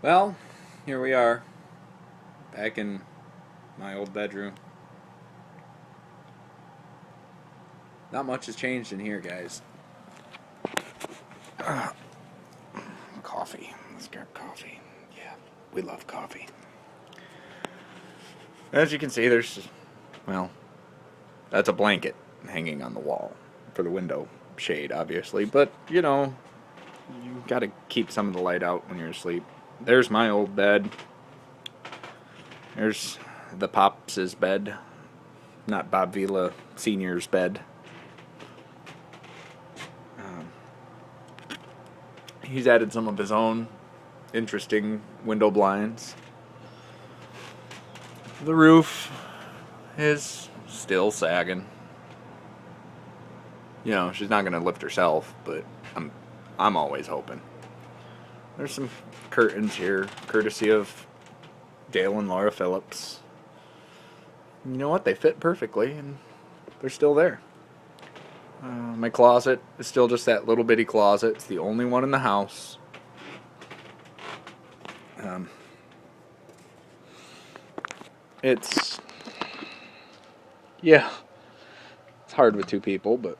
Well, here we are, back in my old bedroom. Not much has changed in here, guys. Coffee. Let's grab coffee. Yeah, we love coffee. As you can see, well, that's a blanket hanging on the wall for the window shade, obviously. But, you gotta keep some of the light out when you're asleep. There's my old bed. There's the Pops' bed. Not Bob Vila Sr.'s bed. He's added some of his own interesting window blinds. The roof is still sagging. She's not gonna lift herself, but I'm always hoping. There's some curtains here, courtesy of Dale and Laura Phillips. You know what? They fit perfectly, and they're still there. My closet is still just that little bitty closet. It's the only one in the house. It's hard with two people, but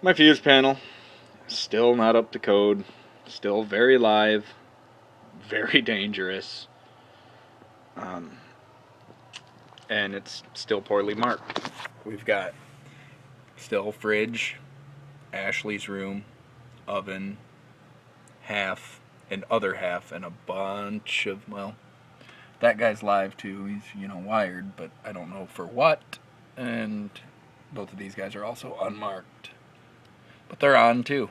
my fuse panel, still not up to code, still very live, very dangerous, and it's still poorly marked. We've got still fridge, Ashley's room, oven, half, and other half, and a bunch of, well, that guy's live too. He's, wired, but I don't know for what, and both of these guys are also unmarked. But they're on too.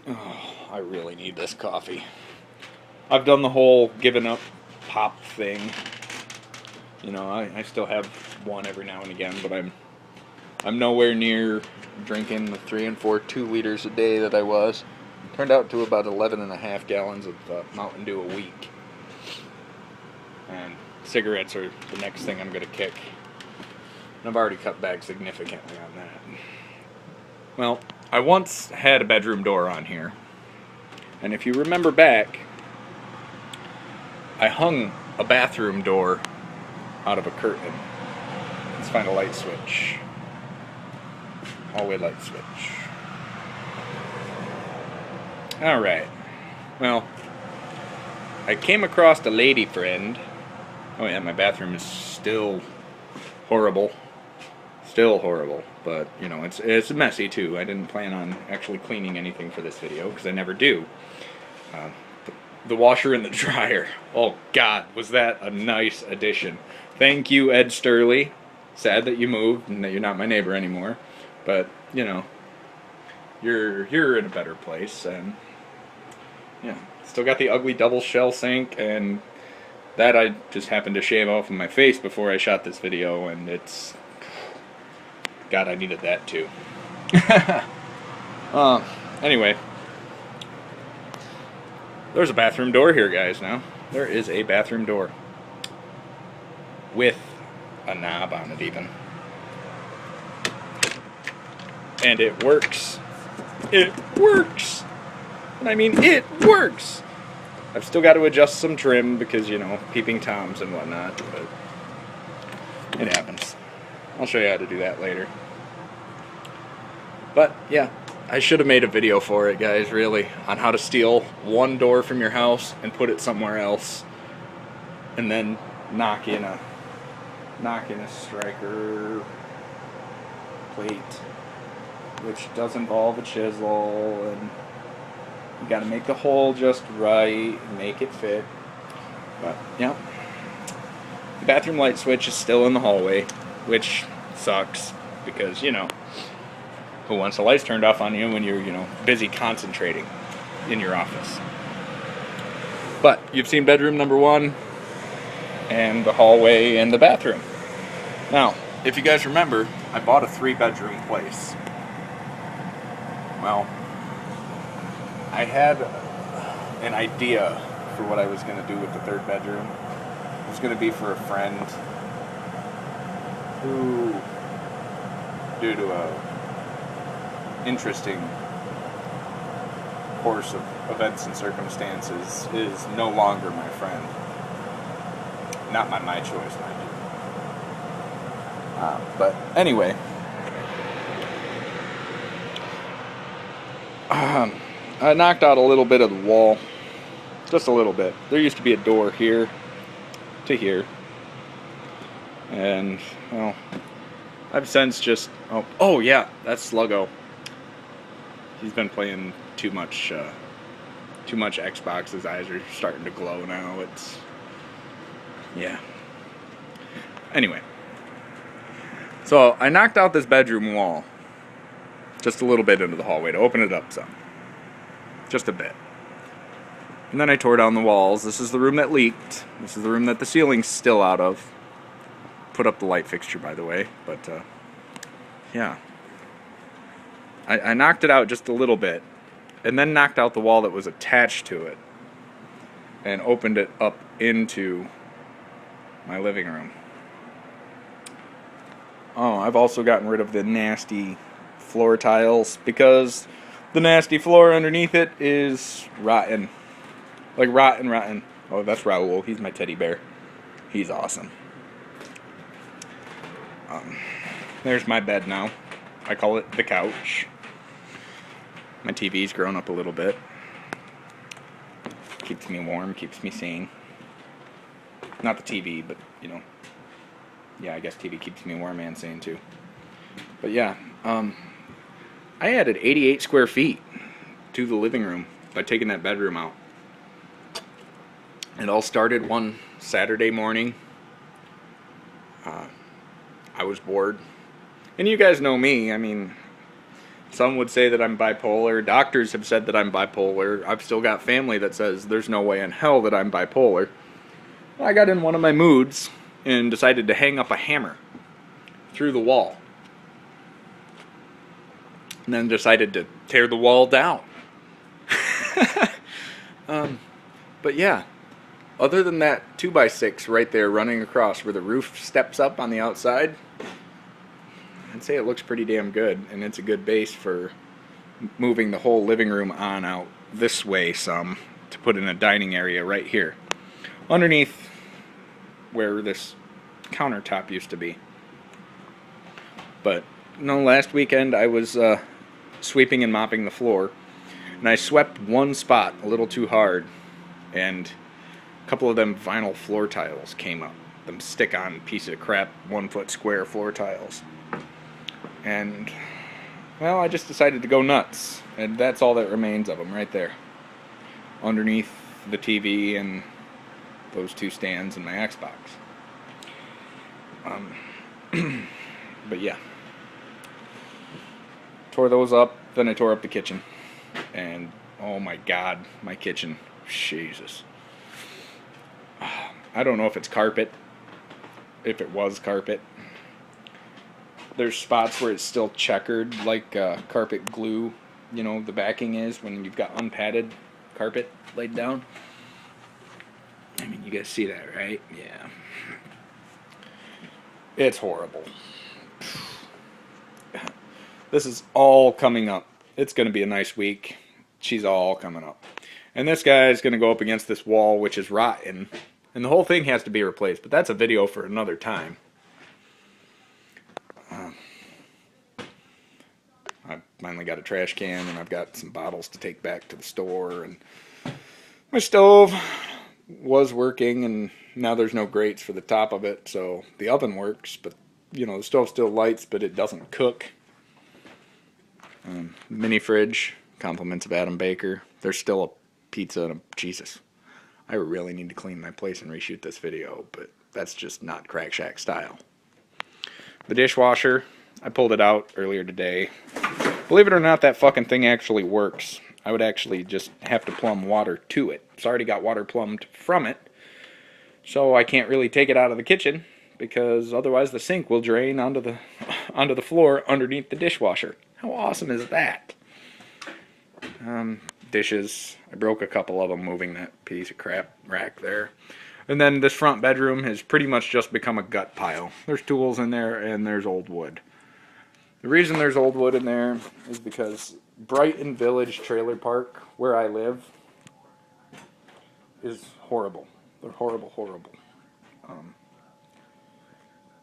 Oh, I really need this coffee. I've done the whole giving up pop thing. I still have one every now and again, but I'm nowhere near drinking the 3 and 4 2-liters a day that I was. Turned out to about 11.5 gallons of Mountain Dew a week. And cigarettes are the next thing I'm going to kick. And I've already cut back significantly on that. Well, I once had a bedroom door on here. And if you remember back, I hung a bathroom door out of a curtain. Let's find a light switch. Hallway light switch. Alright. Well, I came across a lady friend. Oh yeah, my bathroom is still horrible. Still horrible. But, it's messy too. I didn't plan on actually cleaning anything for this video, because I never do. The washer and the dryer. Oh God, was that a nice addition. Thank you, Ed Sturley. Sad that you moved and that you're not my neighbor anymore. But, you're in a better place, and still got the ugly double shell sink, and that I just happened to shave off of my face before I shot this video, and it's, God, I needed that too. Anyway, there's a bathroom door here, guys. Now there is a bathroom door with a knob on it, even. And it works. It works! And I mean, it works! I've still got to adjust some trim because, peeping toms and whatnot, but it happens. I'll show you how to do that later. But, yeah, I should have made a video for it, guys, really, on how to steal one door from your house and put it somewhere else, and then knock in a striker plate, which does involve a chisel, and you got to make the hole just right and make it fit. But yeah, the bathroom light switch is still in the hallway, which sucks because who wants the lights turned off on you when you're busy concentrating in your office. But you've seen bedroom number 1 and the hallway and the bathroom. Now, if you guys remember, I bought a 3-bedroom place. Well, I had an idea for what I was going to do with the 3rd bedroom. It was going to be for a friend who, due to a interesting course of events and circumstances is no longer my friend. Not my choice, mind you. But anyway, I knocked out a little bit of the wall. Just a little bit. There used to be a door here to here. And, well, I've since just... Oh yeah, that's Sluggo. He's been playing too much Xbox. His eyes are starting to glow now. It's... yeah. Anyway. So, I knocked out this bedroom wall. Just a little bit into the hallway to open it up some. Just a bit. And then I tore down the walls. This is the room that leaked. This is the room that the ceiling's still out of. Put up the light fixture, by the way. But, yeah. I knocked it out just a little bit. And then knocked out the wall that was attached to it. And opened it up into my living room. Oh, I've also gotten rid of the nasty floor tiles. Because the nasty floor underneath it is rotten. Like rotten. Oh, that's Raoul. He's my teddy bear. He's awesome. There's my bed now. I call it the couch. My TV's grown up a little bit. Keeps me warm, keeps me sane. Not the TV, but, you know. Yeah, I guess TV keeps me warm and sane, too. But, yeah. I added 88 square feet to the living room by taking that bedroom out. It all started one Saturday morning. I was bored. And you guys know me. I mean, some would say that I'm bipolar. Doctors have said that I'm bipolar. I've still got family that says there's no way in hell that I'm bipolar. I got in one of my moods and decided to hang up a hammer through the wall. And then decided to tear the wall down. But yeah. Other than that 2x6 right there running across where the roof steps up on the outside, I'd say it looks pretty damn good, and it's a good base for moving the whole living room on out this way some to put in a dining area right here underneath where this countertop used to be. But no, last weekend I was sweeping and mopping the floor, and I swept one spot a little too hard, and a couple of them vinyl floor tiles came up. Them stick-on piece of crap 1 foot square floor tiles. And, well, I just decided to go nuts. And that's all that remains of them right there. Underneath the TV and those two stands and my Xbox. But yeah. Tore those up. Then I tore up the kitchen. And, oh my God, my kitchen. Jesus. I don't know if it's carpet. If it was carpet. There's spots where it's still checkered, like carpet glue, you know, the backing is when you've got unpadded carpet laid down. I mean, you guys see that, right? Yeah. It's horrible. This is all coming up. It's going to be a nice week. She's all coming up. And this guy is going to go up against this wall, which is rotten. And the whole thing has to be replaced. But that's a video for another time. I finally got a trash can, and I've got some bottles to take back to the store. And my stove was working, and now there's no grates for the top of it. So the oven works, but, you know, the stove still lights, but it doesn't cook. Mini fridge, compliments of Adam Baker. There's still a pizza and a... Jesus. I really need to clean my place and reshoot this video, but that's just not Crack Shack style. The dishwasher, I pulled it out earlier today. Believe it or not, that fucking thing actually works. I would actually just have to plumb water to it. It's already got water plumbed from it, so I can't really take it out of the kitchen, because otherwise the sink will drain onto the floor underneath the dishwasher. How awesome is that? Dishes. I broke a couple of them moving that piece of crap rack there. And then this front bedroom has pretty much just become a gut pile. There's tools in there and there's old wood. The reason there's old wood in there is because Brighton Village Trailer Park, where I live, is horrible. They're horrible, horrible.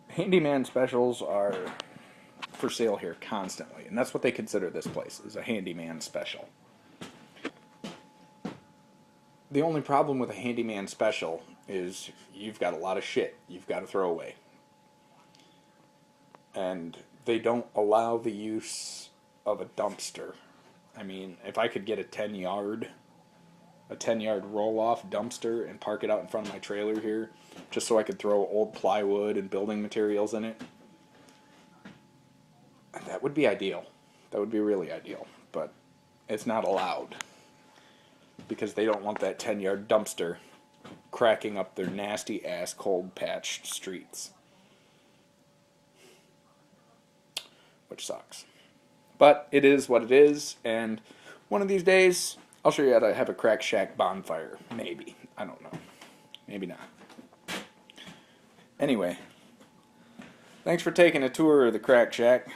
Handyman specials are for sale here constantly, and that's what they consider this place, is a handyman special. The only problem with a handyman special is you've got a lot of shit you've got to throw away. And they don't allow the use of a dumpster. I mean, if I could get a 10-yard roll-off dumpster and park it out in front of my trailer here, just so I could throw old plywood and building materials in it, that would be ideal. That would be really ideal. But it's not allowed, because they don't want that 10-yard dumpster cracking up their nasty-ass cold-patched streets. Which sucks. But it is what it is, and one of these days, I'll show you how to have a crack shack bonfire. Maybe. I don't know. Maybe not. Anyway, thanks for taking a tour of the crack shack.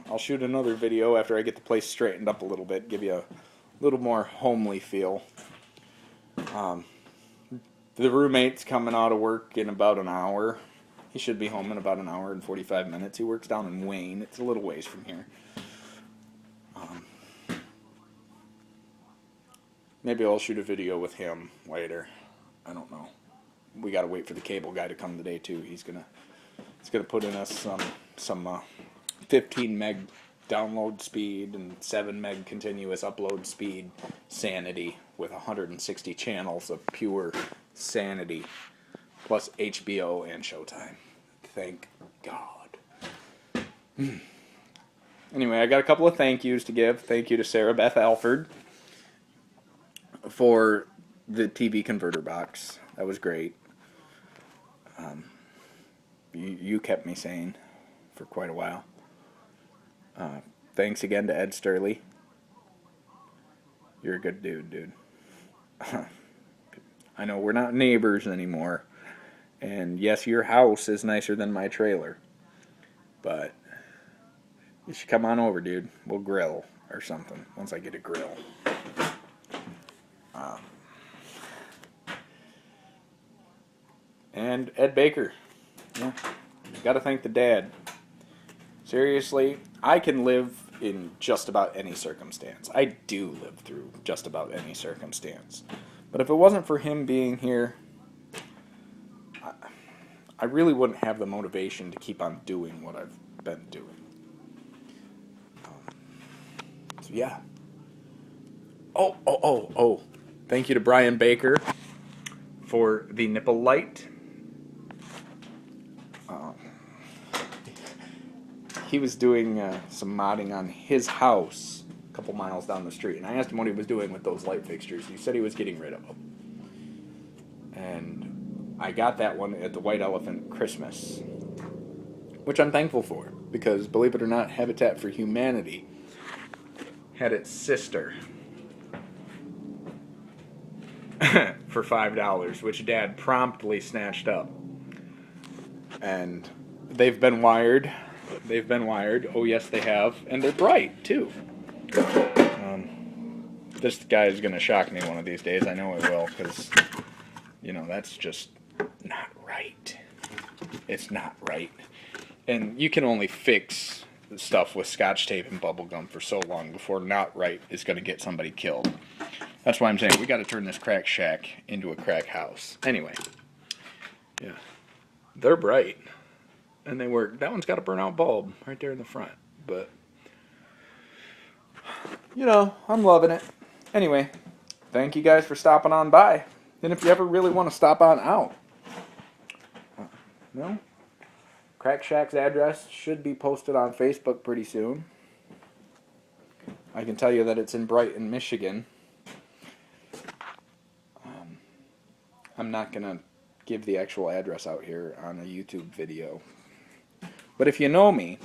I'll shoot another video after I get the place straightened up a little bit, give you a little more homely feel. The roommate's coming out of work in about an hour. He should be home in about an hour and 45 minutes. He works down in Wayne. It's a little ways from here. Maybe I'll shoot a video with him later. I don't know. We gotta wait for the cable guy to come today too. He's gonna put in us some 15 meg download speed and 7 meg continuous upload speed sanity with 160 channels of pure sanity, plus HBO and Showtime. Thank God. Anyway, I got a couple of thank yous to give. Thank you to Sarah Beth Alford for the TV converter box. That was great. You kept me sane for quite a while. Thanks again to Ed Sturley. You're a good dude. I know we're not neighbors anymore. And yes, your house is nicer than my trailer. But you should come on over, dude. We'll grill or something once I get a grill. And Ed Baker. Yeah, got to thank the dad. Seriously, I can live in just about any circumstance. I do live through just about any circumstance. But if it wasn't for him being here, I really wouldn't have the motivation to keep on doing what I've been doing. So yeah. Oh. Thank you to Brian Baker for the nipple light. He was doing some modding on his house a couple miles down the street, and I asked him what he was doing with those light fixtures. He said he was getting rid of them. And I got that one at the White Elephant Christmas, which I'm thankful for, because believe it or not, Habitat for Humanity had its sister for $5, which Dad promptly snatched up. And they've been wired. Oh, yes, they have. And they're bright, too. This guy is going to shock me one of these days. I know it will, because, that's just not right. It's not right. And you can only fix stuff with Scotch tape and bubble gum for so long before not right is going to get somebody killed. That's why I'm saying we got to turn this crack shack into a crack house. Anyway. Yeah. They're bright. And they work. That one's got a burnout bulb right there in the front. But, I'm loving it. Anyway, thank you guys for stopping on by. And if you ever really want to stop on out, Crack Shack's address should be posted on Facebook pretty soon. I can tell you that it's in Brighton, Michigan. I'm not going to give the actual address out here on a YouTube video. But if you know me,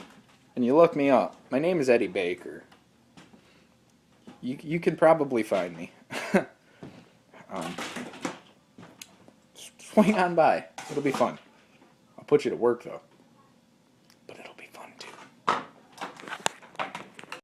and you look me up, my name is Eddie Baker. You can probably find me. Swing on by. It'll be fun. I'll put you to work, though.